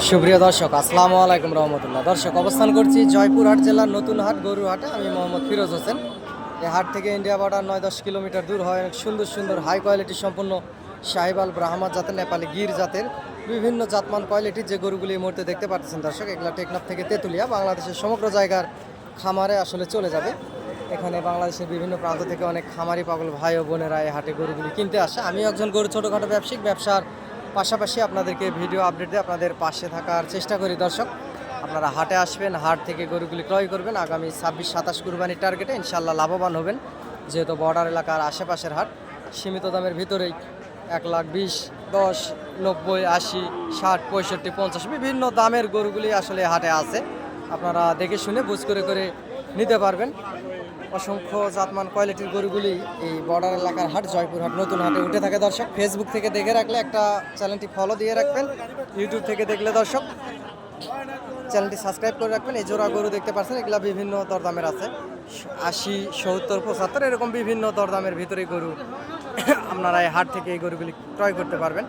সুপ্রিয় দর্শক, আসসালামু আলাইকুম রহমতুল্লাহ। দর্শক, অবস্থান করছি জয়পুরহাট জেলার নতুন হাট গরুর হাটে। আমি মোহাম্মদ ফিরোজ হোসেন। এই হাট থেকে ইন্ডিয়া বর্ডার 9-10 কিলোমিটার দূর হয়। অনেক সুন্দর সুন্দর হাই কোয়ালিটি সম্পন্ন শাহিবাল, ব্রাহ্মা জাতের, নেপালি গির জাতের বিভিন্ন জাতমান কোয়ালিটির যে গরুগুলি এই মুহূর্তে দেখতে পাচ্ছেন দর্শক, এগুলা টেকনাফ থেকে তেঁতুলিয়া বাংলাদেশের সমগ্র জায়গার খামারে আসলে চলে যাবে। এখানে বাংলাদেশের বিভিন্ন প্রান্ত থেকে অনেক খামারি পাগল ভাই ও বোনেরা এই হাটে গরুগুলি কিনতে আসে। আমি একজন গরু ছোটোখাটো ব্যবসার পাশাপাশি আপনাদেরকে ভিডিও আপডেট দিয়ে আপনাদের পাশে থাকার চেষ্টা করি। দর্শক, আপনারা হাটে আসবেন, হাট থেকে গরুগুলি ক্রয় করবেন। আগামী 26-27 কুরবানির টার্গেটে ইনশাল্লাহ লাভবান হবেন। যেহেতু বর্ডার এলাকার আশেপাশের হাট, সীমিত দামের ভিতরেই 1,20,000, 10, 90, 80, 60, 65, 50 বিভিন্ন দামের গরুগুলি আসলে হাটে আছে। আপনারা দেখে শুনে বুঝ করে নিতে পারবেন। অসংখ্য জাতমান কোয়ালিটির গরুগুলি এই বর্ডার এলাকার হাট জয়পুরহাট নতুন হাটে উঠে থাকে। দর্শক, ফেসবুক থেকে দেখে রাখলে একটা চ্যানেলটি ফলো দিয়ে রাখবেন। ইউটিউব থেকে দেখলে দর্শক চ্যানেলটি সাবস্ক্রাইব করে রাখবেন। এই জোড়া গরু দেখতে পাচ্ছেন, এগুলা বিভিন্ন দরদামের আছে, 80, 70, 75 এরকম বিভিন্ন দরদামের ভিতরে গরু আপনারা এই হাট থেকে এই গরুগুলি ক্রয় করতে পারবেন।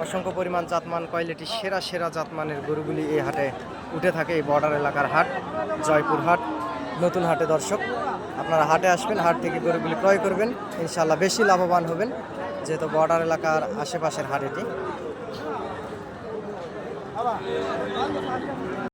অসংখ্য পরিমাণ জাতমান কোয়ালিটি সেরা জাতমানের গরুগুলি এই হাটে উঠে থাকে। এই বর্ডার এলাকার হাট জয়পুরহাট নতুন হাটে। দর্শক, আপনারা হাটে আসবেন, হাট থেকে গরুগুলি ক্রয় করবেন, ইনশাল্লাহ বেশি লাভবান হবেন, যেহেতু বর্ডার এলাকার আশেপাশের হাট এটি।